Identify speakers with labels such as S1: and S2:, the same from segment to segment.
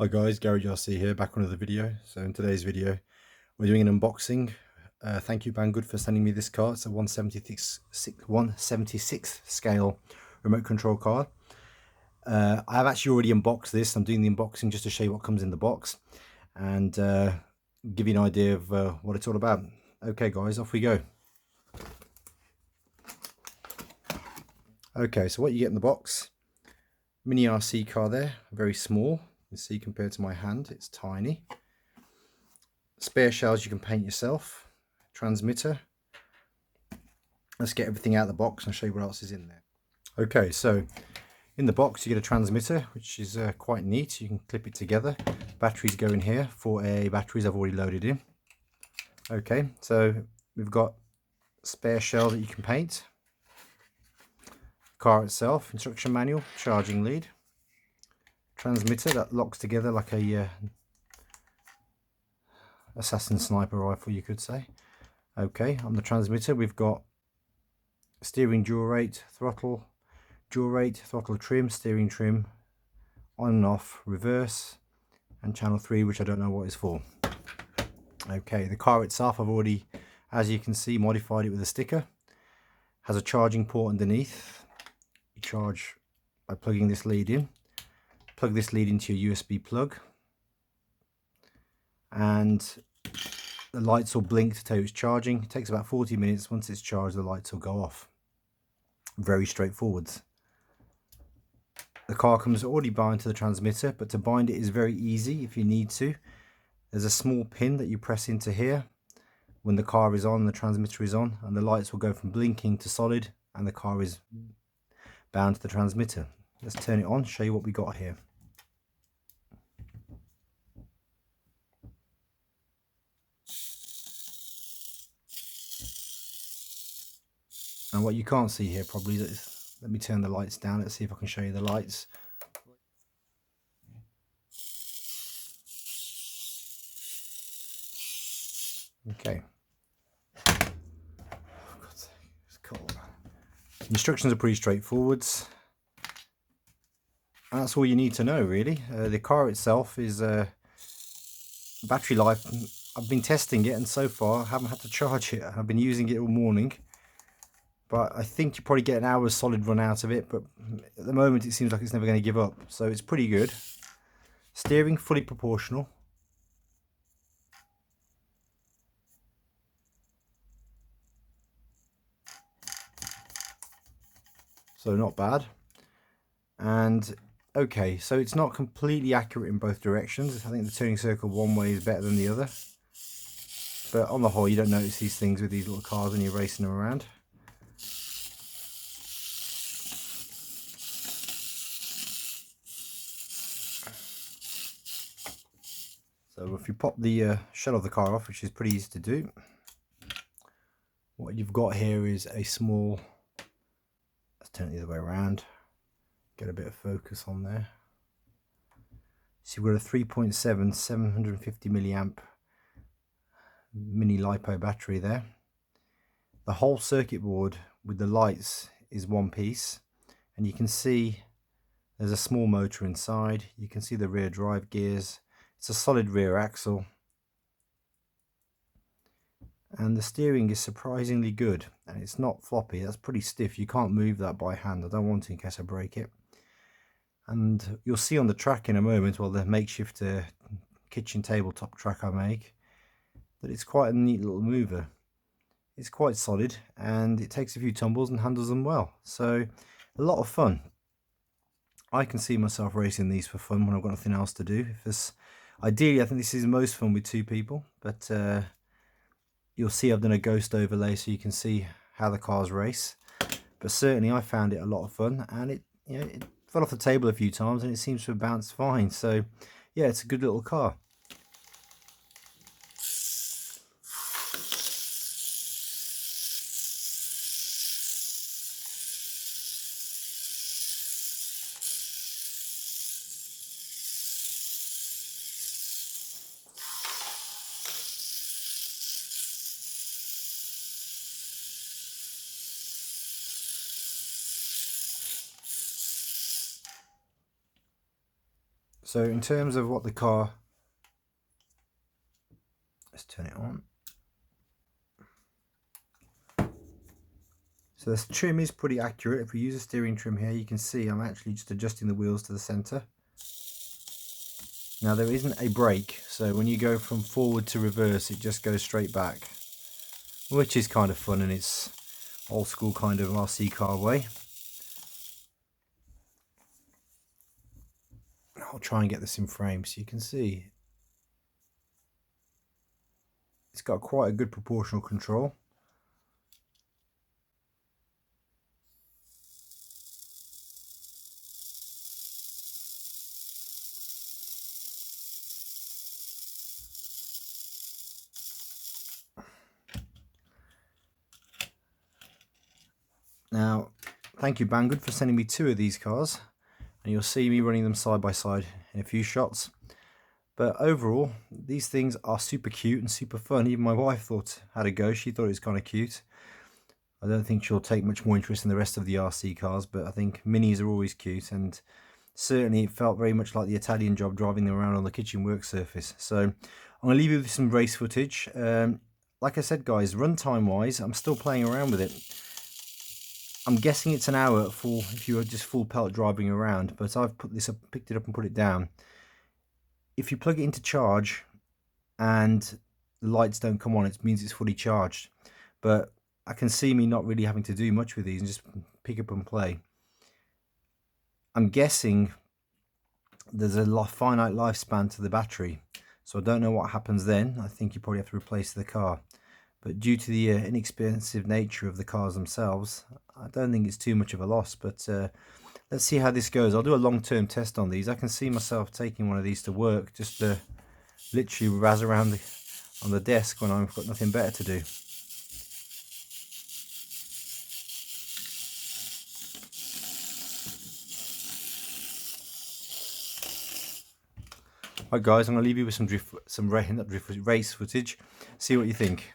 S1: Hi guys, Gary RC here, back on another video. So in today's video, we're doing an unboxing. Thank you Banggood for sending me this card. It's a 176th scale remote control card. I've actually already unboxed this. I'm doing the unboxing just to show you what comes in the box and give you an idea of what it's all about. Okay guys, off we go. Okay, so what you get in the box: mini RC car there, very small. You see, compared to my hand, it's tiny. Spare shells you can paint yourself. Transmitter. Let's get everything out of the box and show you what else is in there. Okay, so in the box you get a transmitter, which is quite neat. You can clip it together. Batteries go in here. 4AA batteries I've already loaded in. Okay, so we've got spare shell that you can paint. Car itself, instruction manual, charging lead. Transmitter that locks together like a assassin sniper rifle, you could say. Okay, on the transmitter we've got steering dual rate, throttle, dual rate, throttle trim, steering trim, on and off, reverse, and channel 3, which I don't know what is for. Okay, the car itself, I've already, as you can see, modified it with a sticker. Has a charging port underneath. You charge by plugging this lead in. Plug this lead into your USB plug, and the lights will blink to tell you it's charging. It takes about 40 minutes. Once it's charged, the lights will go off. Very straightforward. The car comes already bound to the transmitter, but to bind it is very easy if you need to. There's a small pin that you press into here when the car is on, the transmitter is on, and the lights will go from blinking to solid, and the car is bound to the transmitter. Let's turn it on, show you what we got here. And what you can't see here probably is, let me turn the lights down, let's see if I can show you the lights. Okay. Oh, God's sake, it's cold. Instructions are pretty straightforward. And that's all you need to know, really. The car itself is battery life. I've been testing it, and so far I haven't had to charge it. I've been using it all morning, but I think you probably get an hour's solid run out of it. But at the moment it seems like it's never going to give up, so it's pretty good. Steering fully proportional. So not bad. And okay, so it's not completely accurate in both directions. I think the turning circle one way is better than the other, but on the whole you don't notice these things with these little cars when you're racing them around. So if you pop the shell of the car off, which is pretty easy to do, what you've got here is a small, let's turn it the other way around, get a bit of focus on there. So you've got a 3.7 750 milliamp mini LiPo battery there. The whole circuit board with the lights is one piece, and you can see there's a small motor inside. You can see the rear drive gears. It's a solid rear axle, and the steering is surprisingly good, and it's not floppy. That's pretty stiff. You can't move that by hand. I don't want to in case I break it. And you'll see on the track in a moment, well, the makeshift kitchen tabletop track I make, that it's quite a neat little mover. It's quite solid, and it takes a few tumbles and handles them well. So a lot of fun. I can see myself racing these for fun when I've got nothing else to do. Ideally, I think this is most fun with two people, but you'll see I've done a ghost overlay so you can see how the cars race. But certainly I found it a lot of fun, and it fell off the table a few times and it seems to have bounced fine. So yeah, it's a good little car. So in terms of what the car, let's turn it on. So this trim is pretty accurate. If we use a steering trim here, you can see I'm actually just adjusting the wheels to the center. Now there isn't a brake, so when you go from forward to reverse, it just goes straight back, which is kind of fun, and it's old school kind of RC car way. I'll try and get this in frame so you can see. It's got quite a good proportional control. Now, thank you Banggood for sending me 2 of these cars, and you'll see me running them side by side in a few shots. But overall, these things are super cute and super fun. Even my wife had a go. She thought it was kind of cute. I don't think she'll take much more interest in the rest of the RC cars, but I think minis are always cute, and certainly it felt very much like the Italian job driving them around on the kitchen work surface. So I'm going to leave you with some race footage. Like I said guys, runtime wise, I'm still playing around with it. I'm guessing it's an hour if you were just full pelt driving around, but I've picked it up and put it down. If you plug it into charge and the lights don't come on, it means it's fully charged. But I can see me not really having to do much with these and just pick up and play. I'm guessing there's a finite lifespan to the battery, so I don't know what happens then. I think you probably have to replace the car. But due to the inexpensive nature of the cars themselves, I don't think it's too much of a loss. But let's see how this goes. I'll do a long-term test on these. I can see myself taking one of these to work, just to literally razz around on the desk when I've got nothing better to do. Right guys, I'm going to leave you with some race footage. See what you think.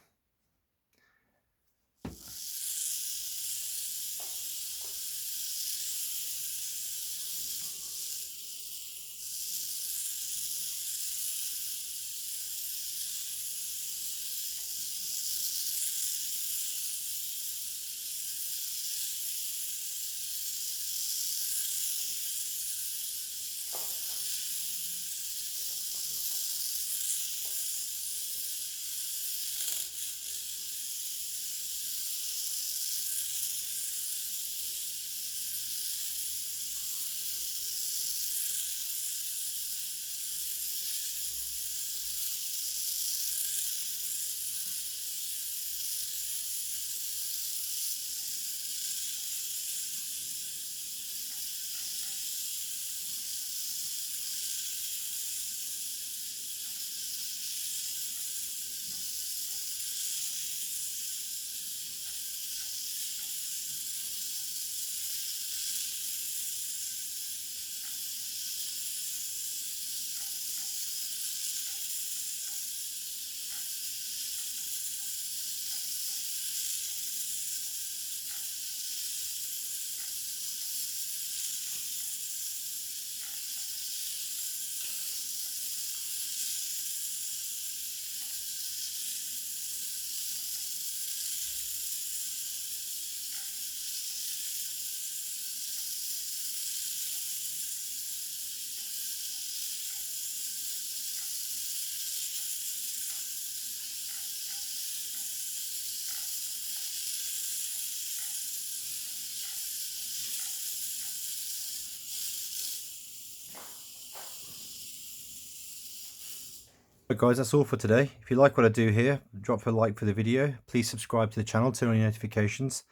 S1: But guys, that's all for today. If you like what I do here, drop a like for the video. Please subscribe to the channel, turn on your notifications,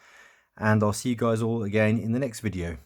S1: and I'll see you guys all again in the next video.